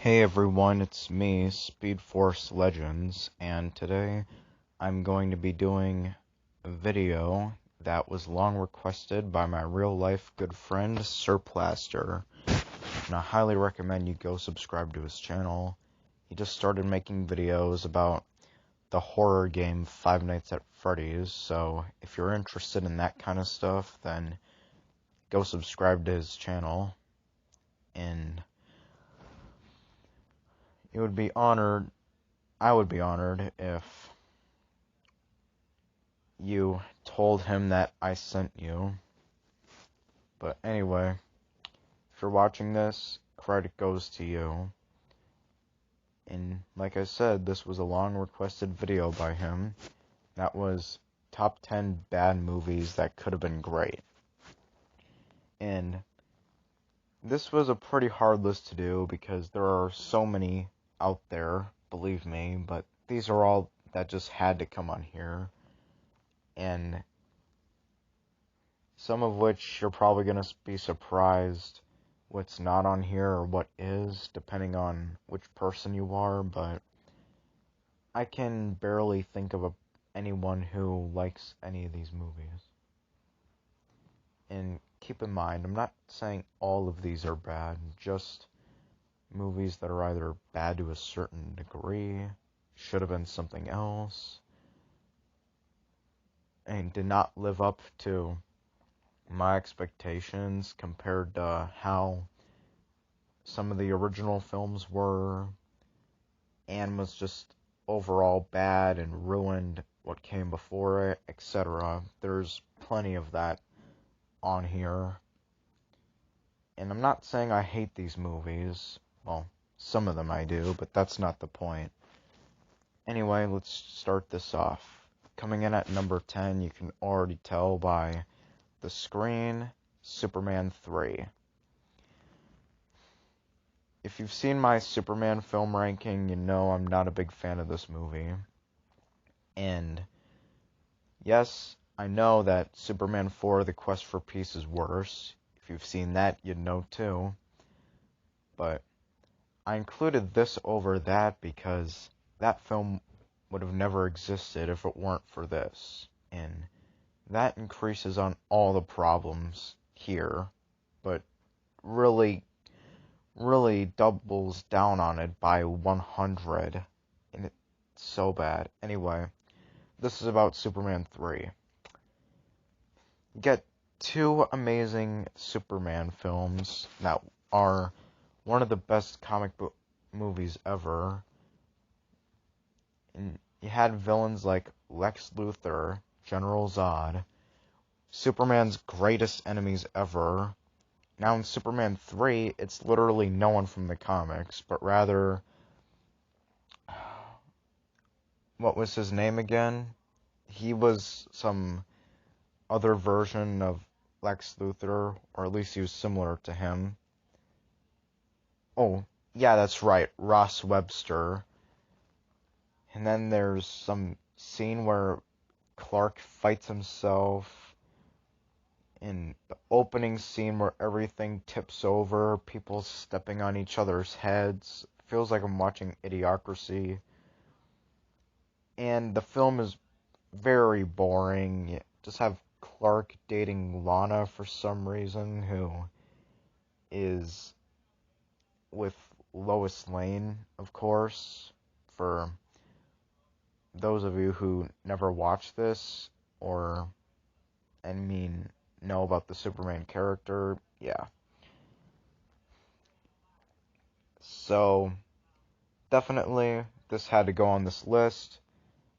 Hey everyone, it's me, Speed Force Legends, and today I'm going to be doing a video that was long requested by my real life good friend, Surplaster, and I highly recommend you go subscribe to his channel. He just started making videos about the horror game Five Nights at Freddy's, so if you're interested in that kind of stuff, then go subscribe to his channel, and I would be honored if you told him that I sent you. But anyway, if you're watching this, credit goes to you. And like I said, this was a long requested video by him. That was top 10 bad movies that could have been great. And this was a pretty hard list to do because there are so many out there, believe me, but these are all that just had to come on here. And some of which you're probably going to be surprised what's not on here or what is, depending on which person you are, but I can barely think of anyone who likes any of these movies. And keep in mind, I'm not saying all of these are bad, just movies that are either bad to a certain degree, should have been something else, and did not live up to my expectations compared to how some of the original films were, and was just overall bad and ruined what came before it, etc. There's plenty of that on here. And I'm not saying I hate these movies. Well, some of them I do, but that's not the point. Anyway, let's start this off. Coming in at number 10, you can already tell by the screen, Superman 3. If you've seen my Superman film ranking, you know I'm not a big fan of this movie. And yes, I know that Superman 4, The Quest for Peace is worse. If you've seen that, you'd know too. But I included this over that because that film would have never existed if it weren't for this. And that increases on all the problems here, but really doubles down on it by 100, and it's so bad. Anyway, this is about Superman 3. You get two amazing Superman films that are one of the best comic book movies ever. And you had villains like Lex Luthor, General Zod, Superman's greatest enemies ever. Now in Superman 3, it's literally no one from the comics, but rather, what was his name again? He was some other version of Lex Luthor, or at least he was similar to him. Oh, yeah, that's right, Ross Webster. And then there's some scene where Clark fights himself, in the opening scene where everything tips over, people stepping on each other's heads. Feels like I'm watching Idiocracy. And the film is very boring. You just have Clark dating Lana for some reason, who is with Lois Lane, of course. For those of you who never watched this, or, know about the Superman character, yeah. So, definitely, this had to go on this list.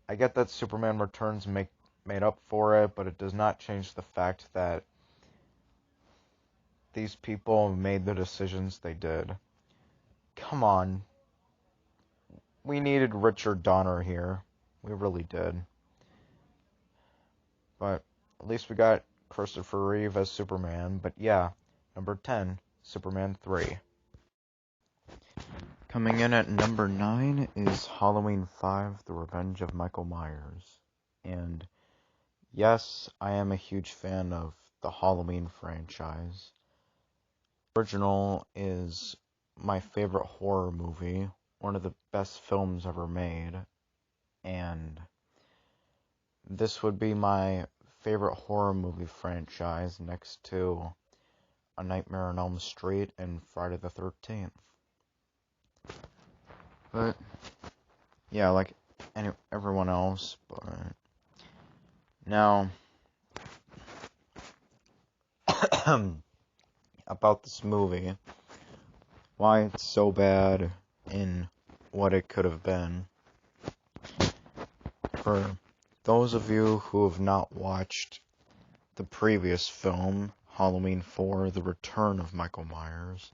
I get that Superman Returns made up for it, but it does not change the fact that these people made the decisions they did. Come on. We needed Richard Donner here. We really did. But at least we got Christopher Reeve as Superman. But yeah, number 10, Superman 3. Coming in at number 9 is Halloween 5, The Revenge of Michael Myers. And yes, I am a huge fan of the Halloween franchise. The original is my favorite horror movie, one of the best films ever made, and this would be my favorite horror movie franchise next to A Nightmare on Elm Street and Friday the 13th. But, yeah, like everyone else, but now, about this movie, why it's so bad and what it could have been. For those of you who have not watched the previous film, Halloween 4, The Return of Michael Myers,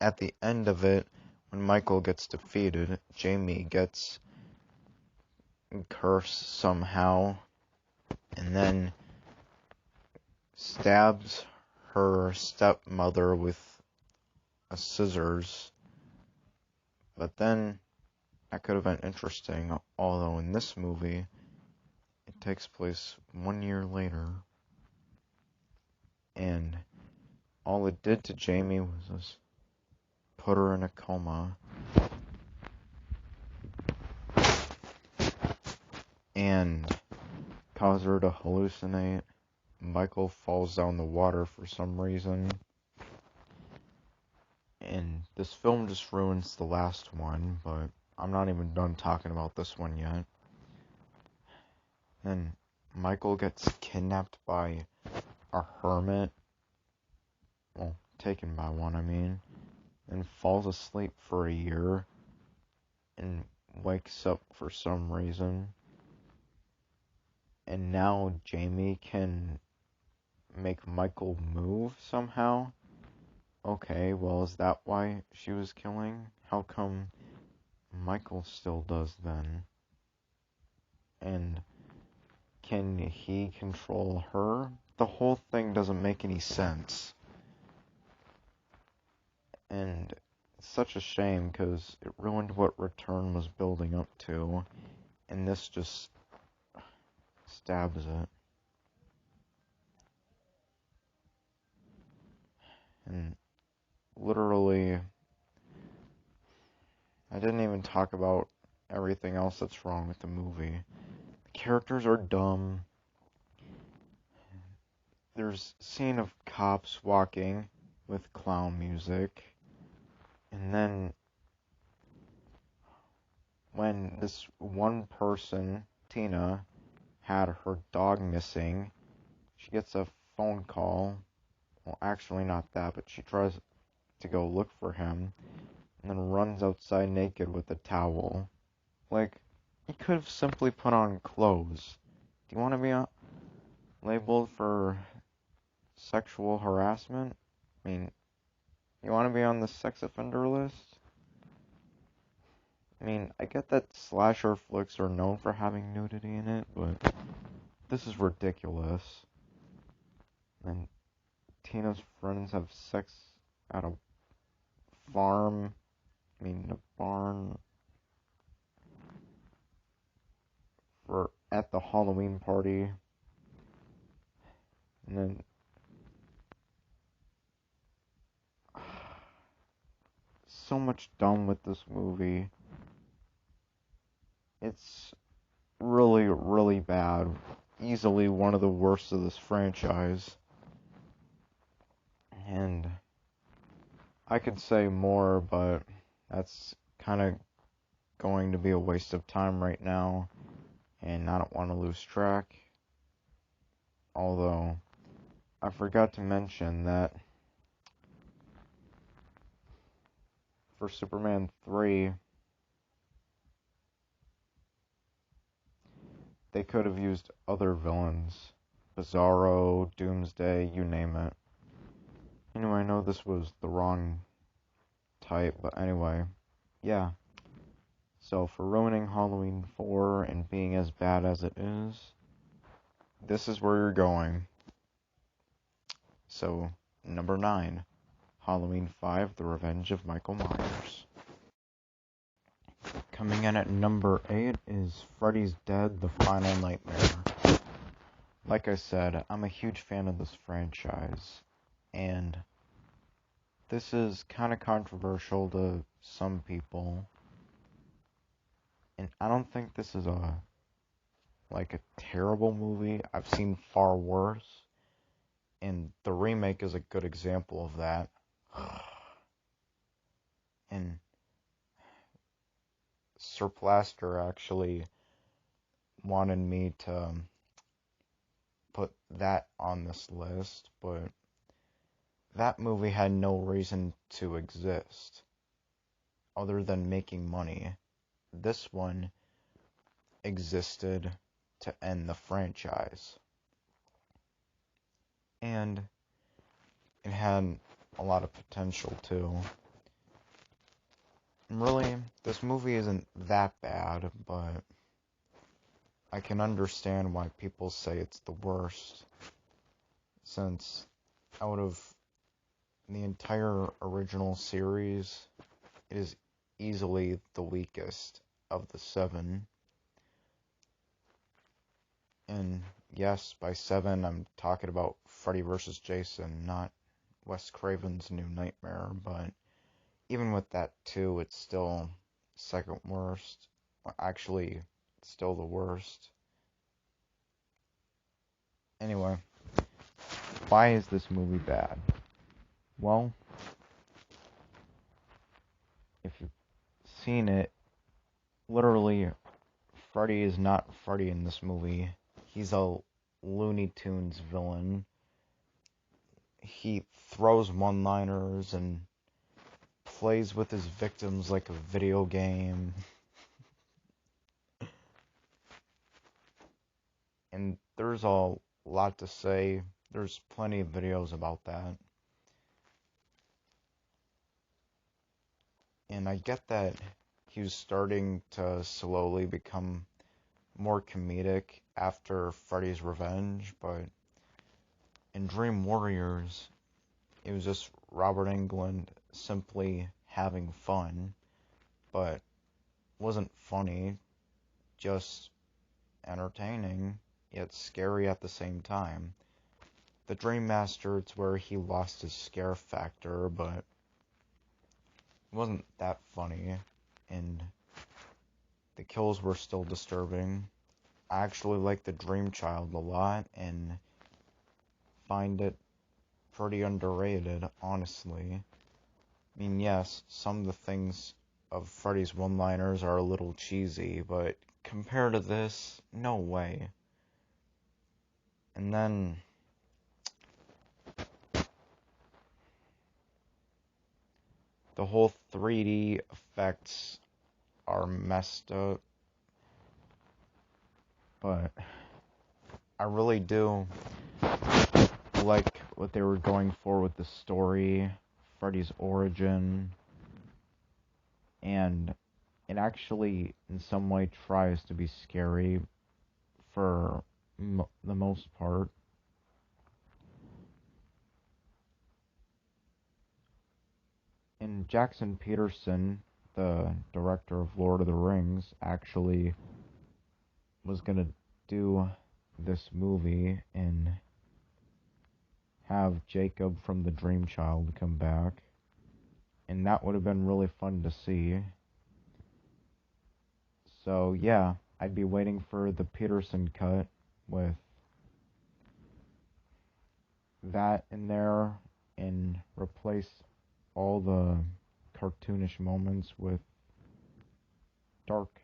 at the end of it, when Michael gets defeated, Jamie gets cursed somehow, and then stabs her stepmother with a scissors. But then, that could have been interesting, although in this movie, it takes place 1 year later, and all it did to Jamie was just put her in a coma, and cause her to hallucinate. Michael falls down the water for some reason, and this film just ruins the last one, but I'm not even done talking about this one yet. Then Michael gets kidnapped by a hermit, well, taken by one, I mean, and falls asleep for a year, and wakes up for some reason. And now Jamie can make Michael move somehow? Okay, well, is that why she was killing? How come Michael still does then? And can he control her? The whole thing doesn't make any sense. And it's such a shame, because it ruined what Return was building up to, and this just stabs it. And literally, I didn't even talk about everything else that's wrong with the movie. The characters are dumb. There's a scene of cops walking with clown music, and then when this one person, Tina, had her dog missing, she gets a phone call. Well, actually not that, but she tries to go look for him, and then runs outside naked with a towel. Like, you could have simply put on clothes. Do you want to be labeled for sexual harassment? I mean, you want to be on the sex offender list? I mean, I get that slasher flicks are known for having nudity in it, but this is ridiculous. And Tina's friends have sex at a farm, a barn, at the Halloween party. And then so much done with this movie. It's really, really bad. Easily one of the worst of this franchise. And I could say more, but that's kind of going to be a waste of time right now, and I don't want to lose track. Although, I forgot to mention that for Superman 3, they could have used other villains. Bizarro, Doomsday, you name it. Anyway, I know this was the wrong type, but anyway, yeah. So, for ruining Halloween 4 and being as bad as it is, this is where you're going. So, number 9, Halloween 5, The Revenge of Michael Myers. Coming in at number 8 is Freddys Dead, The Final Nightmare. Like I said, I'm a huge fan of this franchise, and this is kind of controversial to some people, and I don't think this is a terrible movie. I've seen far worse, and the remake is a good example of that. And Surplaster actually wanted me to put that on this list, but that movie had no reason to exist other than making money. This one existed to end the franchise. And it had a lot of potential too. And really, this movie isn't that bad, but I can understand why people say it's the worst, since out of the entire original series, it is easily the weakest of the 7. And yes, by 7, I'm talking about Freddy vs. Jason, not Wes Craven's New Nightmare, but even with that too, it's still second worst. Actually, it's still the worst. Anyway, why is this movie bad? Well, if you've seen it, literally, Freddy is not Freddy in this movie. He's a Looney Tunes villain. He throws one-liners and plays with his victims like a video game. And there's a lot to say. There's plenty of videos about that. And I get that he was starting to slowly become more comedic after Freddy's Revenge, but in Dream Warriors, it was just Robert Englund simply having fun, but wasn't funny, just entertaining, yet scary at the same time. The Dream Master, it's where he lost his scare factor, but it wasn't that funny, and the kills were still disturbing. I actually like the Dream Child a lot, and find it pretty underrated, honestly. I mean, yes, some of the things of Freddy's one-liners are a little cheesy, but compared to this, no way. And then the whole 3D effects are messed up, but I really do like what they were going for with the story, Freddy's origin, and it actually in some way tries to be scary for the most part. And Jackson Peterson, the director of Lord of the Rings, actually was gonna do this movie and have Jacob from the Dream Child come back, and that would have been really fun to see. So yeah, I'd be waiting for the Peterson cut with that in there and replace all the cartoonish moments with darkness.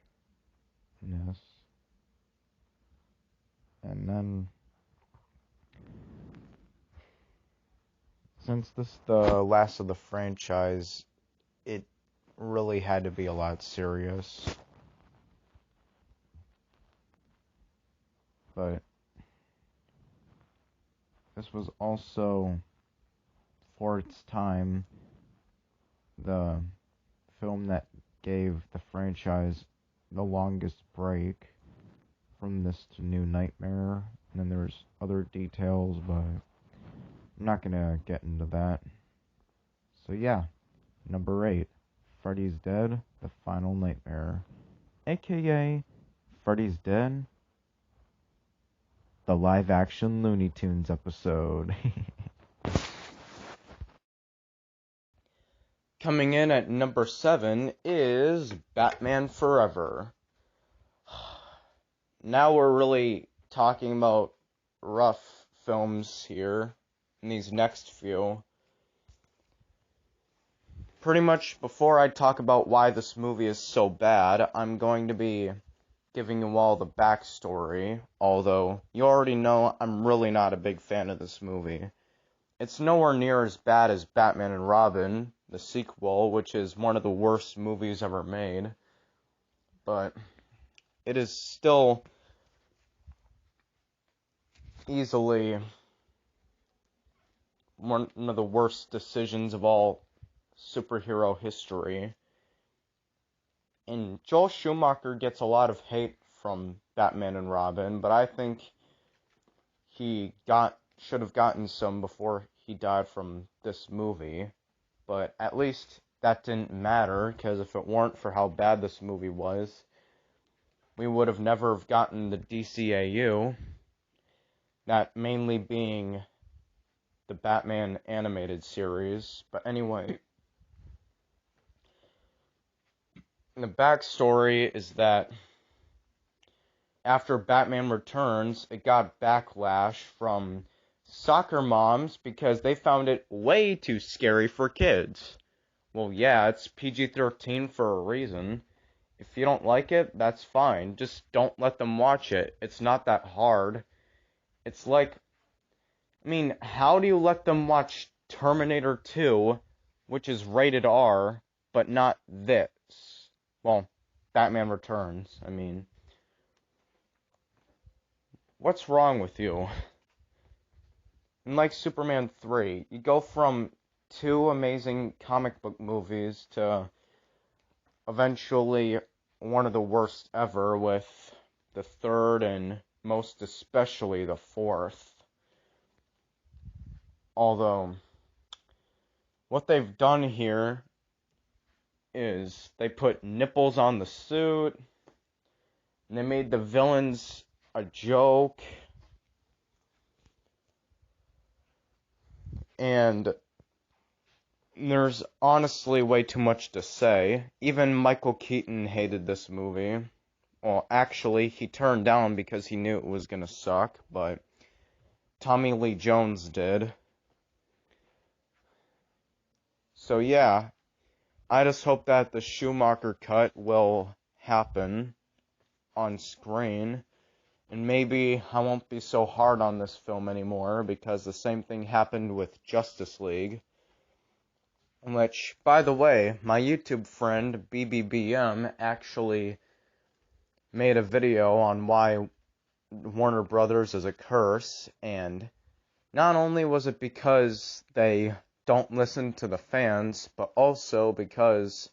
And then, since this is the last of the franchise, it really had to be a lot serious. But this was also, for its time, the film that gave the franchise the longest break from this to New Nightmare. And then there's other details, but I'm not gonna get into that. So yeah, number 8, Freddy's Dead, The Final Nightmare, aka Freddy's Dead, the live-action Looney Tunes episode. Coming in at number 7 is Batman Forever. Now we're really talking about rough films here in these next few. Pretty much before I talk about why this movie is so bad, I'm going to be giving you all the backstory, although you already know I'm really not a big fan of this movie. It's nowhere near as bad as Batman and Robin, the sequel, which is one of the worst movies ever made, but it is still easily one of the worst decisions of all superhero history. And Joel Schumacher gets a lot of hate from Batman and Robin, but I think he should have gotten some before he died from this movie. But at least that didn't matter, because if it weren't for how bad this movie was, we would have never have gotten the DCAU, that mainly being the Batman animated series. But anyway, the backstory is that after Batman Returns, it got backlash from soccer moms because they found it way too scary for kids. Well, yeah, it's PG-13 for a reason. If you don't like it, that's fine. Just don't let them watch it. It's not that hard. It's like, how do you let them watch Terminator 2, which is rated R, but not this? Well, Batman Returns, What's wrong with you? And like Superman 3, you go from 2 amazing comic book movies to eventually one of the worst ever with the 3rd and most especially the 4th. Although, what they've done here is they put nipples on the suit, and they made the villains a joke, and there's honestly way too much to say. Even Michael Keaton hated this movie. Well, actually, he turned down because he knew it was gonna suck, but Tommy Lee Jones did. So yeah, I just hope that the Schumacher cut will happen on screen. And maybe I won't be so hard on this film anymore, because the same thing happened with Justice League. Which, by the way, my YouTube friend, BBBM, actually made a video on why Warner Brothers is a curse, and not only was it because they don't listen to the fans, but also because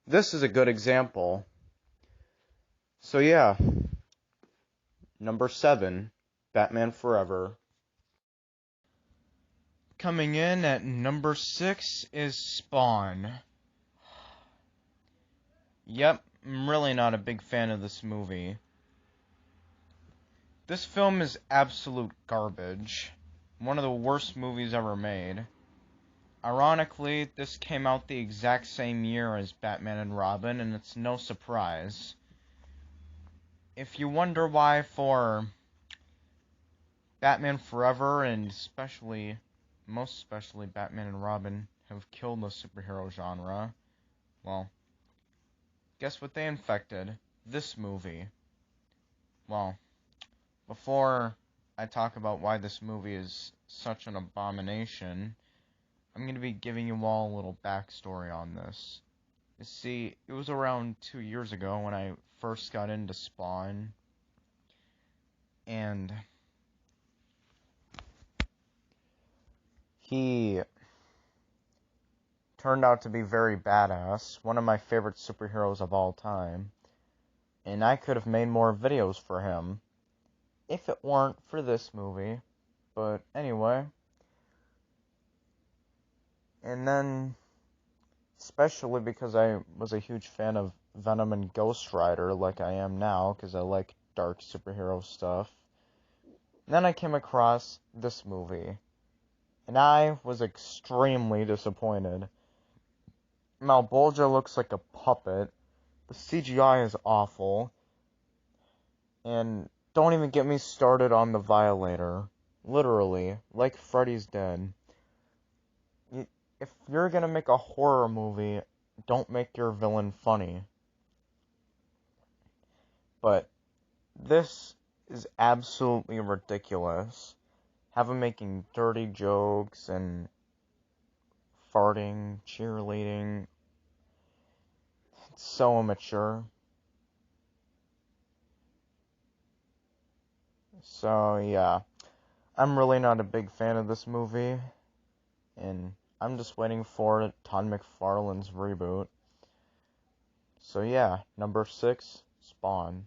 this is a good example. So yeah. Number 7, Batman Forever. Coming in at number 6 is Spawn. Yep, I'm really not a big fan of this movie. This film is absolute garbage. One of the worst movies ever made. Ironically, this came out the exact same year as Batman and Robin, and it's no surprise. If you wonder why for Batman Forever, and most especially Batman and Robin, have killed the superhero genre, well, guess what they infected? This movie. Well, before I talk about why this movie is such an abomination, I'm going to be giving you all a little backstory on this. You see, it was around 2 years ago when I first got into Spawn, and he turned out to be very badass, one of my favorite superheroes of all time, and I could have made more videos for him if it weren't for this movie. But anyway, and then, especially because I was a huge fan of Venom and Ghost Rider, like I am now, because I like dark superhero stuff. And then I came across this movie, and I was extremely disappointed. Malbolgia looks like a puppet. The CGI is awful. And don't even get me started on the Violator. Literally, like Freddys Dead. If you're gonna make a horror movie, don't make your villain funny. But this is absolutely ridiculous. Have him making dirty jokes and farting, cheerleading. It's so immature. So, yeah. I'm really not a big fan of this movie. And I'm just waiting for Todd McFarlane's reboot. So, yeah. Number 6, Spawn.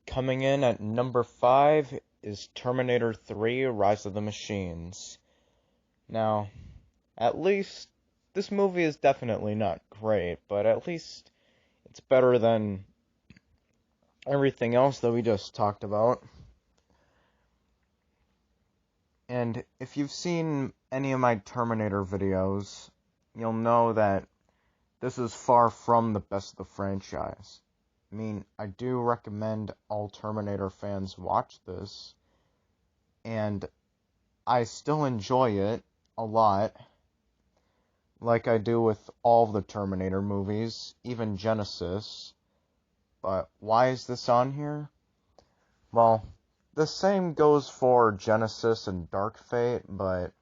Coming in at number 5 is Terminator 3, Rise of the Machines. Now, at least, this movie is definitely not great, but at least it's better than everything else that we just talked about. And if you've seen any of my Terminator videos, you'll know that this is far from the best of the franchise. I mean, I do recommend all Terminator fans watch this, and I still enjoy it a lot, like I do with all of the Terminator movies, even Genesis. But why is this on here? Well, the same goes for Genesis and Dark Fate, but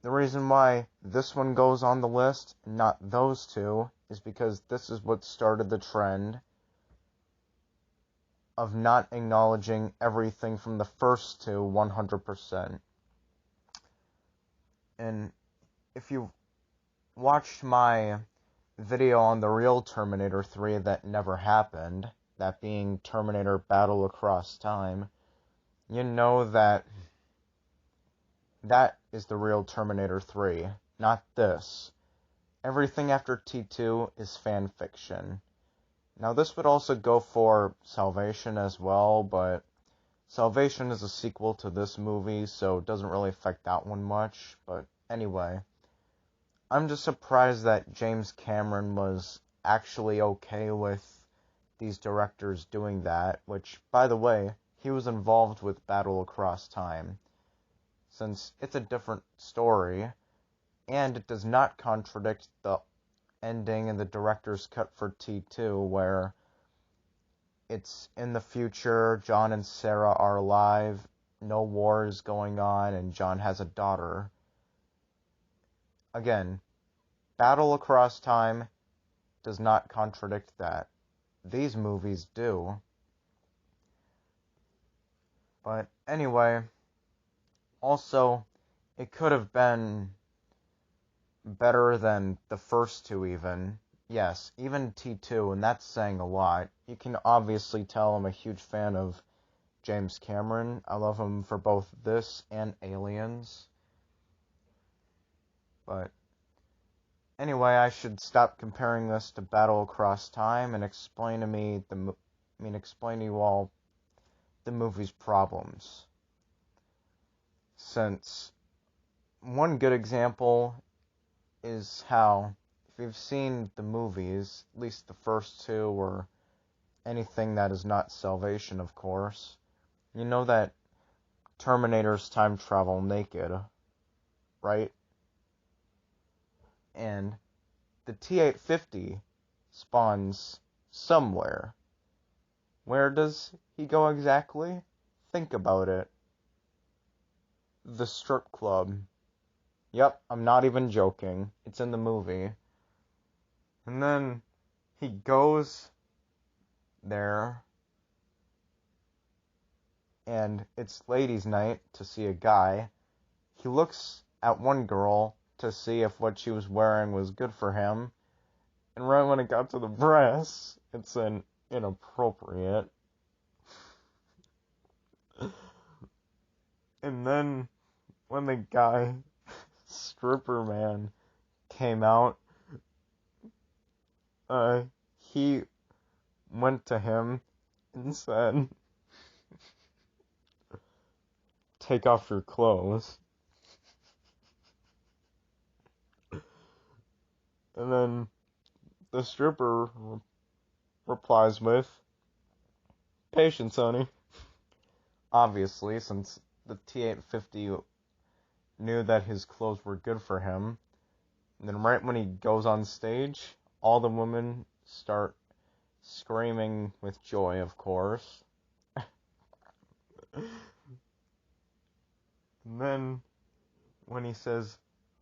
the reason why this one goes on the list and not those two is because this is what started the trend of not acknowledging everything from the first two 100%. And if you watched my video on the real Terminator 3 that never happened, that being Terminator Battle Across Time, you know that is the real Terminator 3, not this. Everything after T2 is fan fiction. Now this would also go for Salvation as well, but Salvation is a sequel to this movie, so it doesn't really affect that one much. But anyway, I'm just surprised that James Cameron was actually okay with these directors doing that, which, by the way, he was involved with Battle Across Time, since it's a different story, and it does not contradict the ending in the director's cut for T2, where it's in the future, John and Sarah are alive, no war is going on, and John has a daughter. Again, Battle Across Time does not contradict that. These movies do. But anyway, also, it could have been better than the first two even. Yes, even T2, and that's saying a lot. You can obviously tell I'm a huge fan of James Cameron. I love him for both this and Aliens. But anyway, I should stop comparing this to Battle Across Time and explain to you all the movie's problems. Since one good example is how, if you've seen the movies, at least the first two, or anything that is not Salvation, of course, you know that Terminators time travel naked, right? And the T-850 spawns somewhere. Where does he go exactly? Think about it. The strip club. Yep, I'm not even joking. It's in the movie. And then he goes there, and it's ladies' night to see a guy. He looks at one girl to see if what she was wearing was good for him, and right when it got to the breasts, it's an inappropriate. And then when the guy, stripper man, came out, he went to him and said, "Take off your clothes." And then the stripper replies with, "Patience, honey." Obviously, since the T-850 knew that his clothes were good for him. And then right when he goes on stage, all the women start screaming with joy, of course. And then when he says,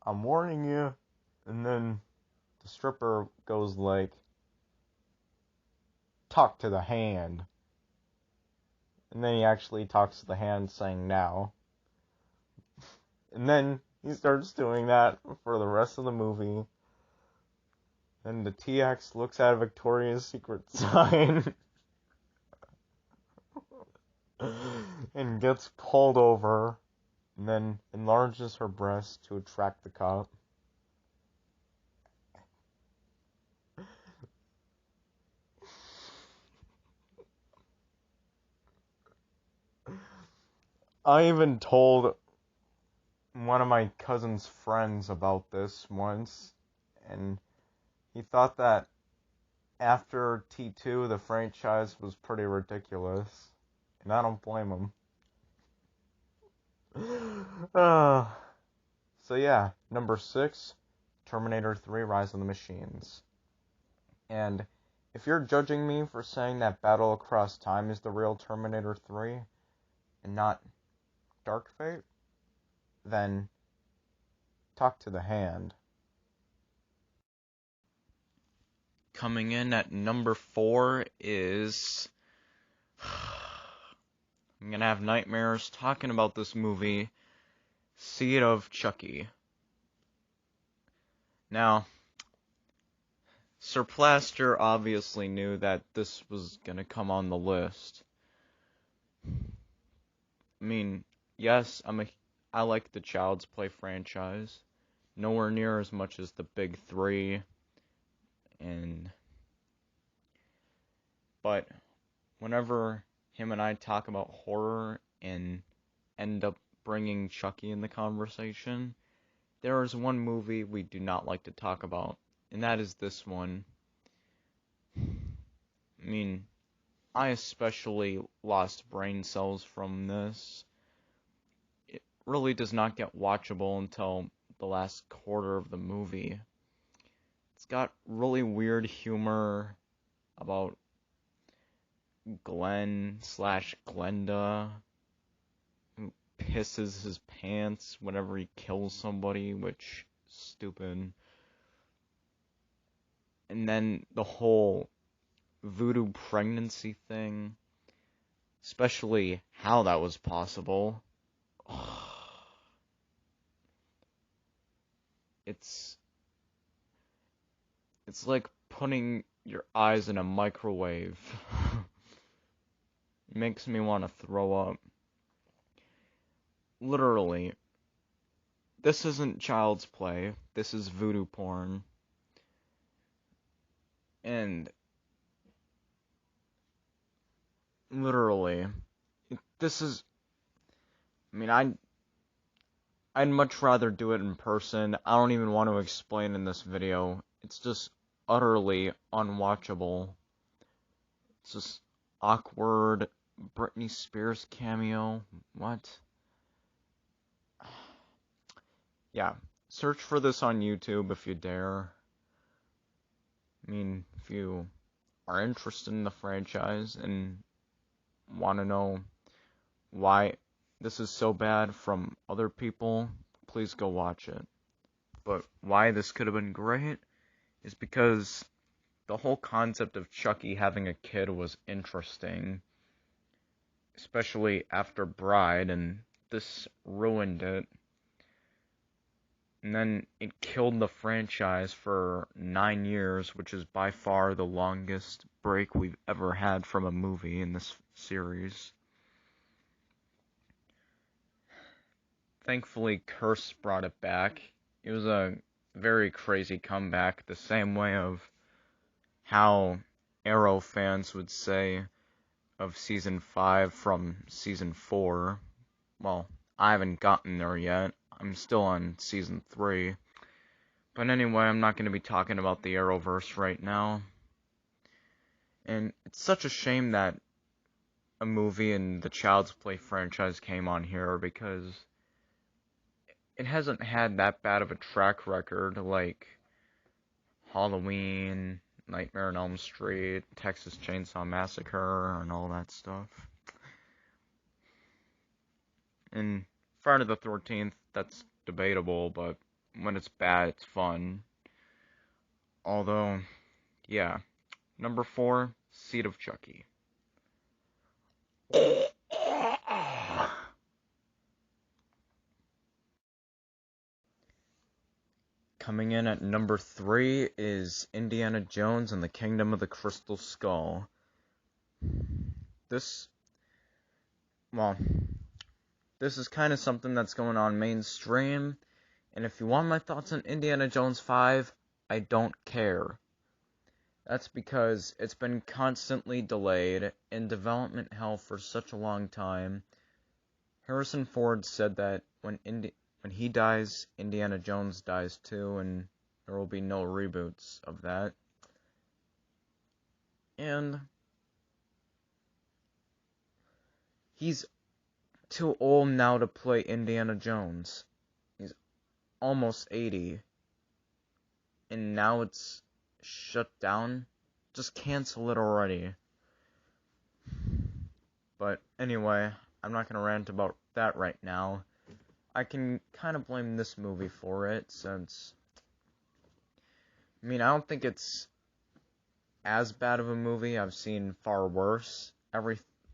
"I'm warning you," and then the stripper goes like, "Talk to the hand." And then he actually talks to the hand saying, "Now." And then he starts doing that for the rest of the movie. And the TX looks at Victoria's Secret sign and gets pulled over, and then enlarges her breast to attract the cop. I even told one of my cousin's friends about this once, and he thought that after T2 the franchise was pretty ridiculous, and I don't blame him. So yeah, number 6, Terminator 3 Rise of the Machines. And if you're judging me for saying that Battle Across Time is the real Terminator 3 and not Dark Fate, then talk to the hand. Coming in at number 4 is... I'm gonna have nightmares talking about this movie, It of Chucky. Now, Surplaster obviously knew that this was gonna come on the list. I mean, yes, I like the Child's Play franchise. Nowhere near as much as the big 3, but whenever him and I talk about horror and end up bringing Chucky in the conversation, there is one movie we do not like to talk about, and that is this one. I mean, I especially lost brain cells from this. It really does not get watchable until the last quarter of the movie. It's got really weird humor about Glenn/Glenda who pisses his pants whenever he kills somebody, which is stupid. And then the whole voodoo pregnancy thing, especially how that was possible. It's like putting your eyes in a microwave. It makes me want to throw up. Literally, this isn't Child's Play. This is voodoo porn. And literally, this is... I mean, I'd much rather do it in person. I don't even want to explain in this video. It's just utterly unwatchable. It's just awkward. Britney Spears cameo. What? Yeah. Search for this on YouTube if you dare. I mean, if you are interested in the franchise and want to know why this is so bad from other people, please go watch it. But why this could have been great is because the whole concept of Chucky having a kid was interesting, especially after Bride, and this ruined it. And then it killed the franchise for 9 years, which is by far the longest break we've ever had from a movie in this series. Thankfully, Curse brought it back. It was a very crazy comeback, the same way of how Arrow fans would say of Season 5 from Season 4. Well, I haven't gotten there yet. I'm still on Season 3. But anyway, I'm not going to be talking about the Arrowverse right now. And it's such a shame that a movie in the Child's Play franchise came on here, because it hasn't had that bad of a track record like Halloween, Nightmare on Elm Street, Texas Chainsaw Massacre, and all that stuff. And Friday the 13th, that's debatable, but when it's bad, it's fun. Although, yeah. Number 4, It of Chucky. Coming in at number 3 is Indiana Jones and the Kingdom of the Crystal Skull. This is kind of something that's going on mainstream, and if you want my thoughts on Indiana Jones 5, I don't care. That's because it's been constantly delayed, in development hell for such a long time. Harrison Ford said that when he dies, Indiana Jones dies too, and there will be no reboots of that. And he's too old now to play Indiana Jones. He's almost 80. And now it's shut down. Just cancel it already. But anyway, I'm not going to rant about that right now. I can kind of blame this movie for it, since I don't think it's as bad of a movie. I've seen far worse. A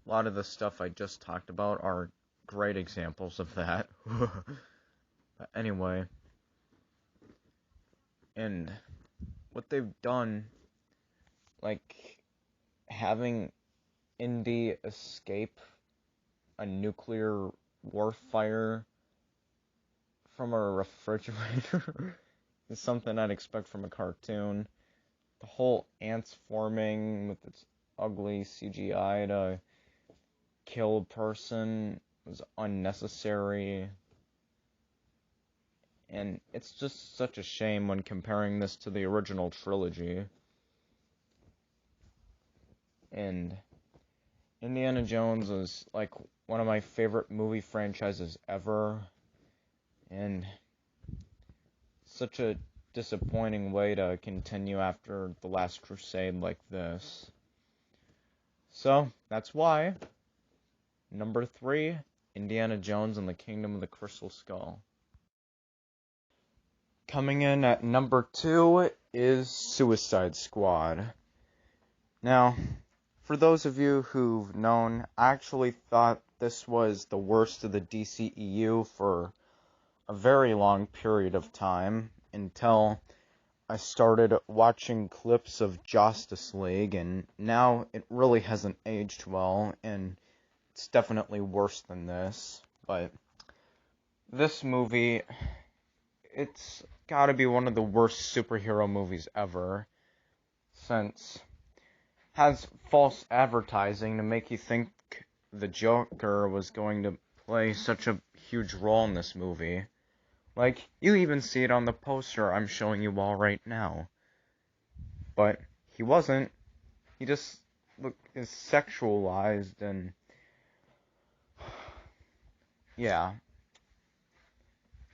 lot of the stuff I just talked about are great examples of that. But anyway, and what they've done, like having Indy escape a nuclear warfire from a refrigerator is something I'd expect from a cartoon. The whole ants forming with its ugly CGI to kill a person was unnecessary. And it's just such a shame when comparing this to the original trilogy. And Indiana Jones is like one of my favorite movie franchises ever. And such a disappointing way to continue after The Last Crusade like this. So, that's why number 3, Indiana Jones and the Kingdom of the Crystal Skull. Coming in at number 2 is Suicide Squad. Now, for those of you who've known, I actually thought this was the worst of the DCEU for a very long period of time, until I started watching clips of Justice League, and now it really hasn't aged well, and it's definitely worse than this. But this movie, it's gotta be one of the worst superhero movies ever, since it has false advertising to make you think the Joker was going to play such a huge role in this movie. Like, you even see it on the poster I'm showing you all right now. But he wasn't. He just is sexualized, and yeah.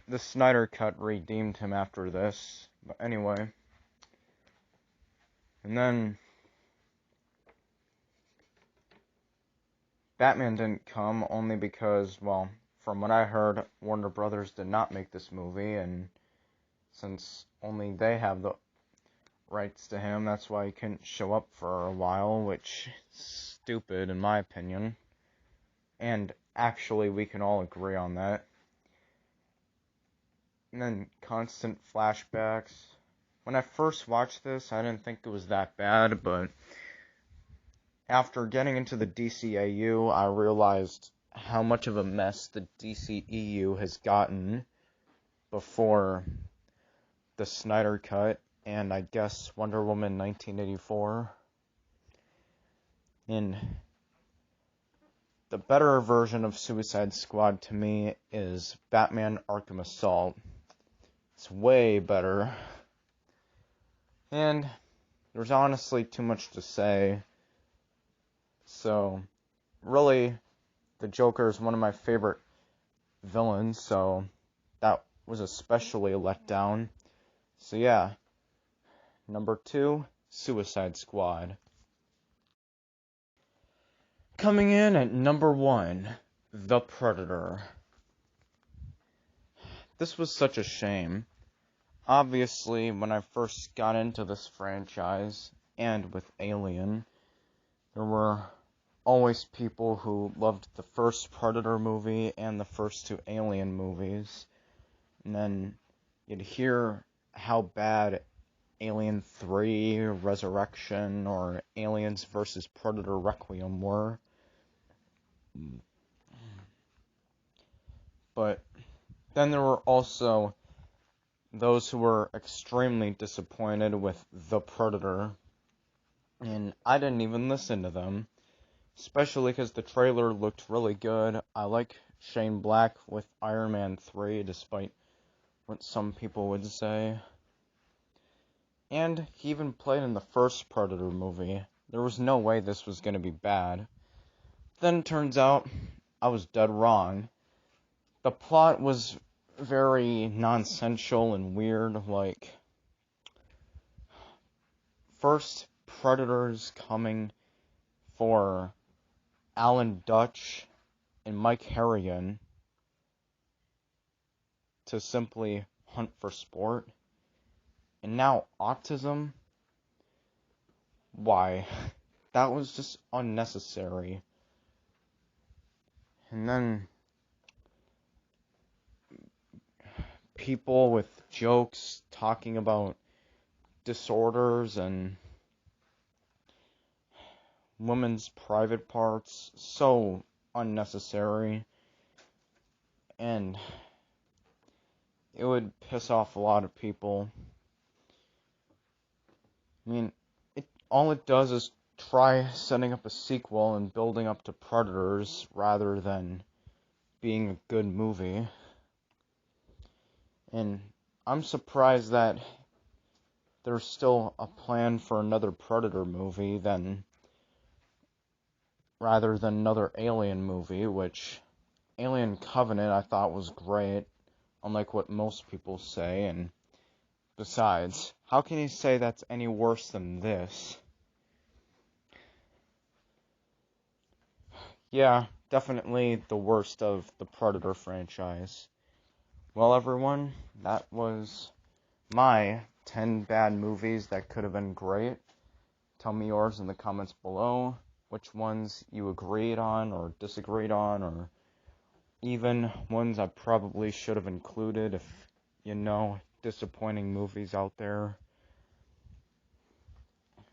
The Snyder Cut redeemed him after this. But anyway. And then Batman didn't come only because, well, from what I heard, Warner Brothers did not make this movie, and since only they have the rights to him, that's why he couldn't show up for a while, which is stupid in my opinion. And actually, we can all agree on that. And then constant flashbacks. When I first watched this, I didn't think it was that bad, but after getting into the DCAU, I realized how much of a mess the DCEU has gotten before the Snyder Cut, and I guess Wonder Woman 1984. And the better version of Suicide Squad to me is Batman Arkham Assault. It's way better. And there's honestly too much to say. So, really, the Joker is one of my favorite villains, so that was especially a letdown. So yeah, number 2, Suicide Squad. Coming in at number 1, The Predator. This was such a shame. Obviously, when I first got into this franchise, and with Alien, there were always people who loved the first Predator movie and the first 2 Alien movies. And then you'd hear how bad Alien 3, Resurrection, or Aliens vs. Predator Requiem were. But then there were also those who were extremely disappointed with The Predator. And I didn't even listen to them. Especially because the trailer looked really good. I like Shane Black with Iron Man 3, despite what some people would say. And he even played in the first Predator movie. There was no way this was going to be bad. Then turns out I was dead wrong. The plot was very nonsensical and weird. Like, first Predators coming for Alan Dutch and Mike Harrigan to simply hunt for sport. And now autism? Why? That was just unnecessary. And then people with jokes talking about disorders and women's private parts. So unnecessary. And it would piss off a lot of people. I mean, all it does is try setting up a sequel and building up to Predators rather than being a good movie. And I'm surprised that there's still a plan for another Predator movie rather than another Alien movie, which Alien Covenant I thought was great, unlike what most people say, and besides, how can you say that's any worse than this? Yeah, definitely the worst of the Predator franchise. Well, everyone, that was my 10 bad movies that could have been great. Tell me yours in the comments below, which ones you agreed on or disagreed on, or even ones I probably should have included if you know disappointing movies out there.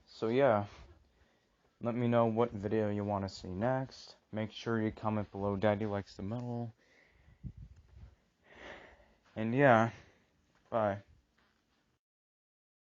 So yeah, let me know what video you want to see next. Make sure you comment below Daddy Likes the Metal. And yeah, bye.